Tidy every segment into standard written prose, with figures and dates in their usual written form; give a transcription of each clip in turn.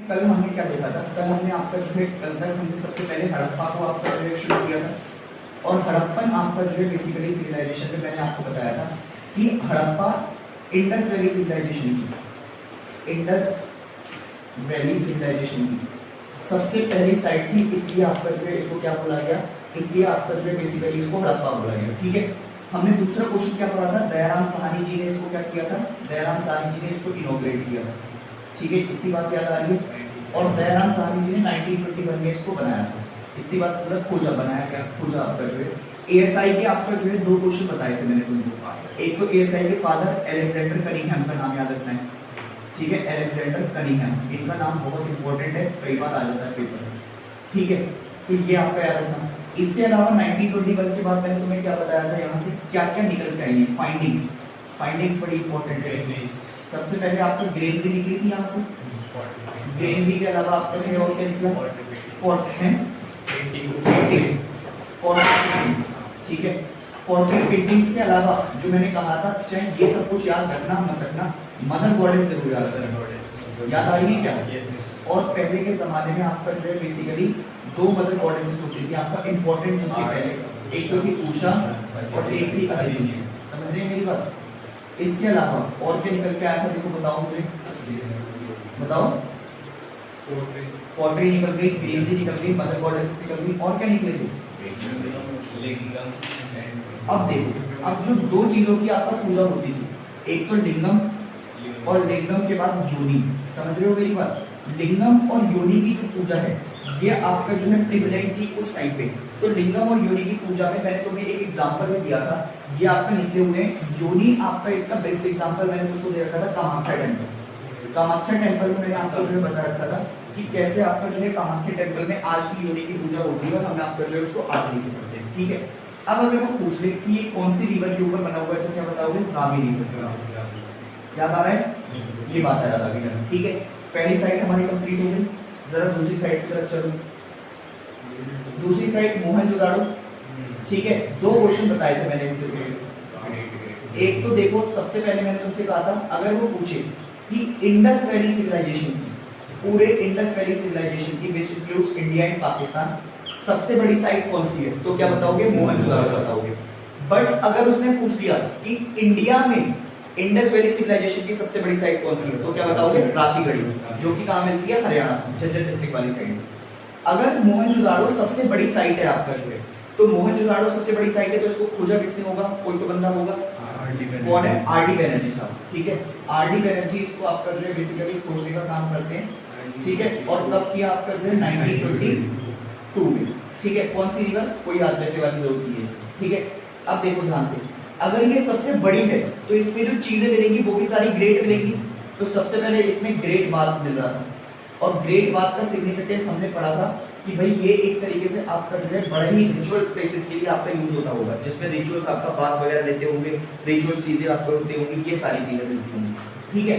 कल हमने क्या देखा था? कल हमने आपका जो है कल तक हमने सबसे पहले हड़प्पा को आपका जो है शुरू किया था और हड़प्पन आपका जो है बेसिकली सिविलाइजेशन में मैंने आपको बताया था कि हड़प्पा इंडस वैली सिविलाइजेशन की सबसे पहली साइट थी, इसलिए आपका जो है इसको क्या बोला गया, इसलिए आपका जो है बेसिकली इसको हड़प्पा बोला गया। ठीक है, हमने दूसरा क्वेश्चन क्या पढ़ा था? दयाराम साहनी जी ने इसको क्या किया था? दयाराम साहनी जी ने इसको इनॉग्रेट किया था। ठीक है, इतनी बात याद आ रही है। और दयाराम साहनी जी ने 1921 में इसको बनाया था। इतनी बात मतलब खोजा, बनाया क्या? खोजा आपका जो है एएसआई के आपका जो है दो क्वेश्चन बताए थे मैंने तुमको। एक तो एएसआई के फादर अलेक्जेंडर कनिंघम का नाम याद रखना है। ठीक है, अलेक्जेंडर कनिंघम, इनका नाम बहुत इंपॉर्टेंट है, कई बार आ जाता है पेपर में। ठीक है, तो ये आपका याद रखना। इसके अलावा 1921 के बाद मैंने तुम्हें क्या बताया था, यहाँ से क्या क्या निकल के आई है, फाइंडिंग्स बड़ी इंपॉर्टेंट है। सबसे पहले आपको ग्रेनरी निकली थी यहाँ से, ग्रेनरी के अलावा आपका जो और क्या निकला? ठीक है, पोर्ट्रेट पेंटिंग्स के अलावा जो मैंने कहा था, चाहे ये सब कुछ याद रखना मत रखना, मदर गॉडेस जरूर याद रखना। याद आ रही है क्या? और पहले के जमाने में आपका जो है बेसिकली दो मदर गॉडेसेस होती थी आपका इंपॉर्टेंट, जो थी पहले एक तो थी उषा और एक थी अदिति। समझ रहे हैं मेरी बात? इसके अलावा और क्या निकल के आया था, देखो बताओ मुझे, बताओ। पोर्ट्रेट निकल गई, ग्रेनरी निकल गई, मदर गॉडेसेस निकल गई, और क्या निकले थे? अब देखो, अब जो दो चीजों की आपका पूजा होती थी, एक तो लिंगम और लिंगम के बाद योनि। समझ रहे हो मेरी बात? लिंगम और योनि की जो पूजा है ये आपका जो है प्रिविलेज थी उस टाइम पे। तो लिंगम और योनि की पूजा में मैंने तुम्हें एक एग्जांपल में दिया था, ये आपका निकले हुए हैं। योनि आपका इसका बेस्ट एग्जांपल मैंने तुमको दे रखा था कामाख्या टेम्पल। कामाख्या टेम्पल में मैंने आपको जो है बता रखा था कि कैसे आपका जो है कामाख्या टेम्पल में आज भी योनि की पूजा होती है और हमने आपका जो है उसको आरती करते हैं। ठीक है, अब अगर वो पूछ ले कि ये कौन सी रिवर के ऊपर बना हुआ है, तो क्या बताओगे? रावी रिवर। याद आ रहा है? ये बात है याद आ गई। ठीक है, पहली साइड हमारी कंप्लीट हो गई। जरा दूसरी साइड की तरफ चलो। दूसरी साइड मोहनजोदाड़ो। ठीक है, दो क्वेश्चन बताए थे मैंने इससे पहले। एक तो देखो, सबसे पहले मैंने तुमसे कहा था अगर वो पूछे कि इंडस वैली सिविलाइजेशन की, पूरे इंडस वैली सिविलाइजेशन की which includes India and Pakistan, सबसे बड़ी साइट कौन सी है, तो क्या बताओगे? मोहनजोदाड़ो बताओगे। बट अगर उसने पूछ दिया कि इंडिया में इंडस वैली सिविलाइजेशन की सबसे बड़ी साइट कौन सी है, तो क्या बताओगे? राखीगढ़ी, जो कि कहाँ मिलती है? हरियाणा, झज्जर डिस्ट्रिक्ट वाली साइड। अगर मोहनजोदाड़ो सबसे बड़ी साइट है आपका जो है, तो मोहनजोदाड़ो सबसे बड़ी साइट है, तो इसको खोजा किसने होगा? कोई तो बंदा होगा। कौन है? आर डी बैनर्जी साहब। ठीक है, आर डी बैनर्जी इसको आपका जो है बेसिकली खोजने का काम करते हैं। ठीक है, और कब किया आपका जो है? 1922 में। ठीक है, कौन सी रिवर? कोई याद रखने वाली जरूरत नहीं है। ठीक है, अब देखो ध्यान से, अगर ये सबसे बड़ी है तो इसमें जो चीजें मिलेंगी वो भी सारी ग्रेट मिलेंगी। तो सबसे पहले इसमें ग्रेट बाथ मिल रहा था, और ग्रेट बाथ का सिग्निफिकेंस हमने पढ़ा था कि भाई ये एक तरीके से आपका जो है बड़े ही रिचुअल प्लेसेस के लिए आपका यूज होता होगा, जिसमें रिचुअल्स आपका बाथ वगैरह लेते होंगे, रिचुअल चीजें आपको होते होंगी, ये सारी चीजें मिलती होंगी। ठीक है,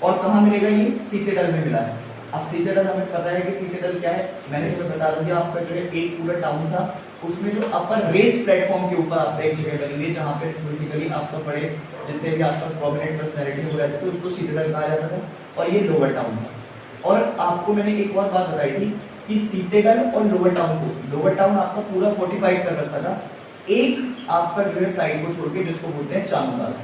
और कहाँ मिलेगा? ये सीतेडल में मिला है। अब सीतेडल हमें पता है कि सीतेडल क्या है, मैंने तुम्हें बता दिया। आपका जो है एक पूरा टाउन था, उसमें जो अपर रेस प्लेटफॉर्म के ऊपर आपका एक जगह बनी हुई है जहाँ पे बेसिकली आपका बड़े जितने भी आपका प्रोमिनेंट पर्सनैलिटी हो रहते थे उसको सीतेडल कहा जाता था, और ये लोअर टाउन था। और आपको मैंने एक और बात बताई थी कि सीतेडल और लोअर टाउन को, लोअर टाउन आपका पूरा फोर्टिफाइड कर रखा था, एक आपका जो है साइड को छोड़ के, जिसको बोलते हैं चानुदारो,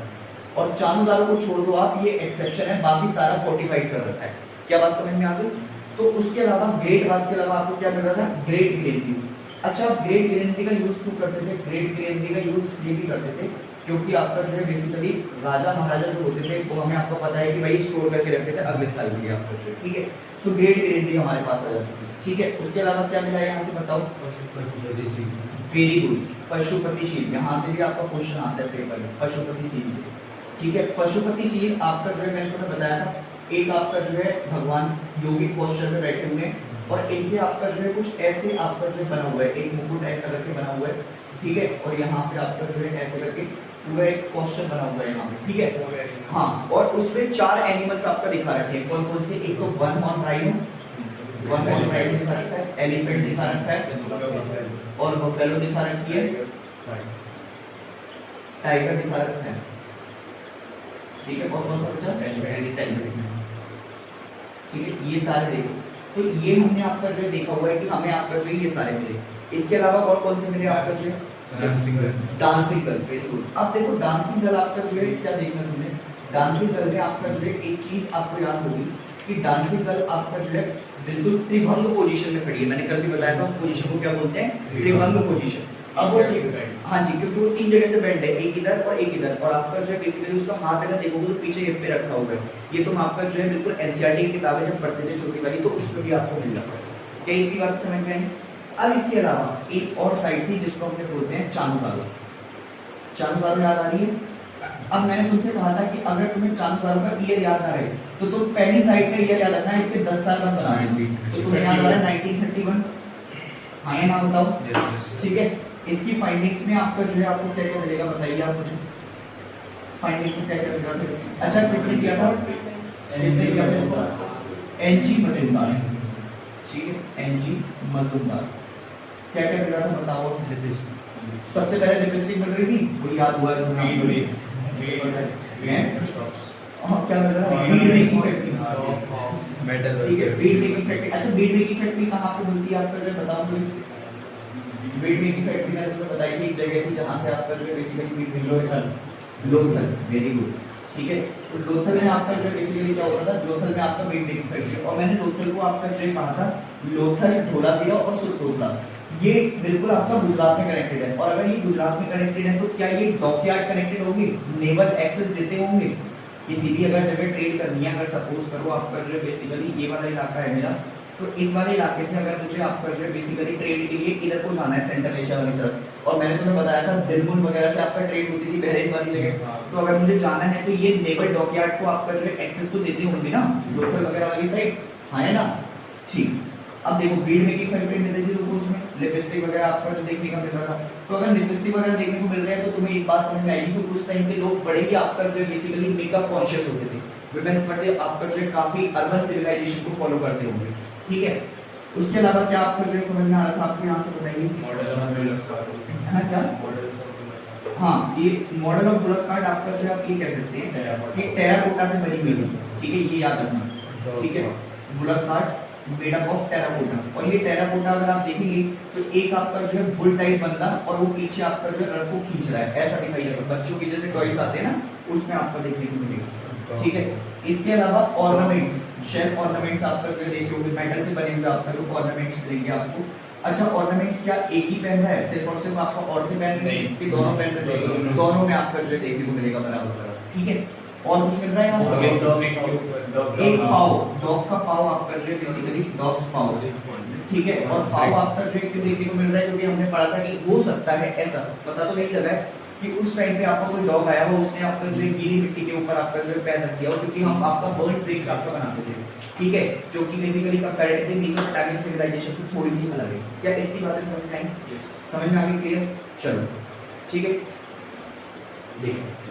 और चानुदारो को छोड़ दो आप, ये एक्सेप्शन है, बाकी सारा फोर्टिफाइड कर रखा है। क्या बात समझ में आ गई? तो उसके अलावा ग्रेट बात के अलावा आपको क्या मिल रहा था? Great granary. अच्छा, आप ग्रेट ग्रेनरी का यूज क्यों करते थे? ग्रेट ग्रेनरी का यूज इसलिए भी करते थे क्योंकि आपका जो है बेसिकली राजा महाराजा जो होते थे वो हमें आपको पता है कि भाई स्टोर करके रखते थे अगले साल के लिए आपका जो है। ठीक है, तो ग्रेट ग्रेनरी हमारे पास आ जाती थी। ठीक है, उसके अलावा क्या मिला है यहाँ से बताओ? वेरी गुड, पशुपति शील। यहाँ से भी आपका क्वेश्चन आता है पेपर में, पशुपति शील से। ठीक है, पशुपति शील आपका जो है मैंने तुम्हें बताया था, एक आपका जो है भगवान योगिक पोस्चर में बैठे हुए हैं, और इनके आपका जो है कुछ ऐसे आपका जो है बना हुआ है, एक मुकुट ऐसा करके बना हुआ है। ठीक है, और यहाँ पे आपका जो है ऐसे करके पूरा एक पोस्चर बना हुआ है यहाँ पे। ठीक है, हाँ, और उसमें 4 एनिमल्स आपका दिखा रखे हैं। कौन कौन से? एक तो one horn rhino, one horn rhino दिखा रखा है, एलिफेंट दिखा रखा है, और बफेलो दिखा रखी है, टाइगर दिखा रखा है। ठीक है, और कौन सा बचा? एलिफेंट। ठीक है, ये सारे देखो, तो ये हमने आपका जो है देखा हुआ है कि हमें आपका जो है ये सारे मिले। इसके अलावा और कौन से मिले आपका जो है? Dancing girl, very good. अब देखो डांसिंग गर्ल आपका जो है क्या देखना तुमने, डांसिंग गर्ल में आपका जो है एक चीज आपको याद होगी कि डांसिंग गर्ल आपका जो है बिल्कुल त्रिभंग पोजीशन में खड़ी है। मैंने कल भी बताया था उस पोजीशन को क्या बोलते हैं, त्रिभंग पोजीशन। अब वो हाँ जी, क्योंकि वो 3 जगह से बेंड है, एक इधर और एक इधर, और आपका जो है बेसिकली उसका हाथ अगर देखोगे तो पीछे हिप पे रखा हुआ है। ये तुम आपका जो है बिल्कुल एनसीईआरटी की किताबें जब पढ़ते थे छोटी वाली, तो उसमें भी आपको मिल जाता है। क्या इतनी बात समझ में आई? अब इसके अलावा एक और साइड थी जिसको हमने बोलते हैं चांदबालो। चांदबालो याद आ रही है? अब मैंने तुमसे कहा था कि अगर तुम्हें चांदबालो का ईयर याद ना रहे तो तुम पहली साइड का ईयर याद रखना, इसके 10 साल बाद बना लेंगे। तो तुम्हें याद आ रहा है 1931, हाँ या ना बताओ? ठीक है, इसकी फाइंडिंग्स में आपका जो है आपको क्या क्या मिलेगा बताइए आप मुझे, फाइंडिंग्स में क्या क्या मिलेगा? अच्छा किसने किया था, किसने किया था इसको? एनजी मजुमदार, ठीक है, एनजी मजुमदार। क्या क्या मिला था बताओ? सबसे पहले लिपस्टिक मिल रही थी, वो याद हुआ है तुम्हें? हाँ क्या मिल रहा है? बीड मेकिंग फैक्ट्री, मेटल, ठीक है, बीड मेकिंग फैक्ट्री। अच्छा बीड मेकिंग फैक्ट्री कहाँ पे मिलती है आपका जो है बताओ मुझे? बीड मेकिंग फैक्ट्री मैंने तुम्हें बताई थी, एक जगह थी जहाँ से आपका जो है basically bead making, Lothal, very good, ठीक है। तो लोथल में आपका जो बेसिकली क्या होता था, लोथल में आपका बीड मेकिंग फैक्ट्री, और मैंने लोथल को आपका जो कहा था लोथल, ढोलावीरा और सुरकोटला, ये बिल्कुल आपका गुजरात में कनेक्टेड है। और अगर ये गुजरात में कनेक्टेड है तो क्या ये डॉकयार्ड कनेक्टेड होंगे, नेवल एक्सेस देते होंगे? किसी भी अगर जगह ट्रेड करनी है, अगर सपोज करो आपका जो है बेसिकली ये वाला इलाका है मेरा, तो इस वाले इलाके से अगर मुझे आपका जो है बेसिकली ट्रेड के लिए इधर को जाना है, सेंट्रल एशिया वाली तरफ, और मैंने तुम्हें बताया था दिलमुन वगैरह से आपका ट्रेड होती थी बहरीन वाली जगह, तो अगर मुझे जाना है तो ये नेवल डॉकयार्ड को आपका जो है एक्सेस तो देते होंगे ना, लोथल वगैरह वाली साइड, हाँ है ना? ठीक। अब देखो बीड मेकिंग फैक्ट्री मिल रही थी तो उसमें लिपस्टिक वगैरह आपका जो देखने का मिल रहा था, तो अगर लिपस्टिक वगैरह देखने को मिल रहा है तो तुम्हें एक बात समझ में आएगी कि उस टाइम के लोग बड़े ही आपका जो है बेसिकली मेकअप कॉन्शियस होते थे, वुमेन्स बड़े आपका जो है काफी अर्बन सिविलाइजेशन को फॉलो करते होंगे, ठीक है। उसके अलावा क्या आपको जो है समझ में आ रहा था, आपको यहाँ से बताइए क्या? हाँ, ये मॉडल ऑफ बुलक कार्ड आपका जो है आप ये कह सकते हैं कि टेराकोटा से बनी हुई थी, ठीक है, ये याद रखना, ठीक है। Bullock card made up of terracotta, और ये टेराकोटा अगर आप देखेंगे तो एक आपका जो है बुल टाइप बंदा और वो पीछे आपका जो है रथ को खींच रहा है, ऐसा दिखाई देगा, बच्चों के जैसे टॉयज आते हैं ना, उसमें आपको देखने को मिलेगा, ठीक है। इसके अलावा ऑर्नामेंट्स, शेल ऑर्नामेंट्स आपका जो है देखे होंगे, मेटल से बने हुए आपका जो ऑर्नामेंट्स मिलेंगे आपको। अच्छा ऑर्नामेंट्स क्या एक ही पहन रहा है सिर्फ और सिर्फ आपका औरतें पहन रही है कि दोनों पहन रहे हैं? दोनों में आपका जो है देखने को मिलेगा बराबर, ठीक है। और कुछ मिल रहा है यहाँ से? एक पाव, डॉग का पाव आपका जो है बेसिकली डॉग्स पाव, ठीक है। और पाव आपका जो है क्यों देखने को मिल रहा है, क्योंकि हमने पढ़ा था कि हो सकता है ऐसा, पता तो नहीं लगा है कि उस टाइम पे आपका कोई डॉग आया हो, उसने आपका जो है गीली मिट्टी के ऊपर आपका जो है पैर रख दिया हो, क्योंकि हम आपका बर्न ब्रेक्स आपका बनाते थे, ठीक है, जो कि बेसिकली कंपैरेटिवली मेसोपोटामियन सिविलाइजेशन से थोड़ी सी अलग है। क्या इतनी बातें समझ में आई? समझ में आ गई? क्लियर? चलो ठीक है, देखो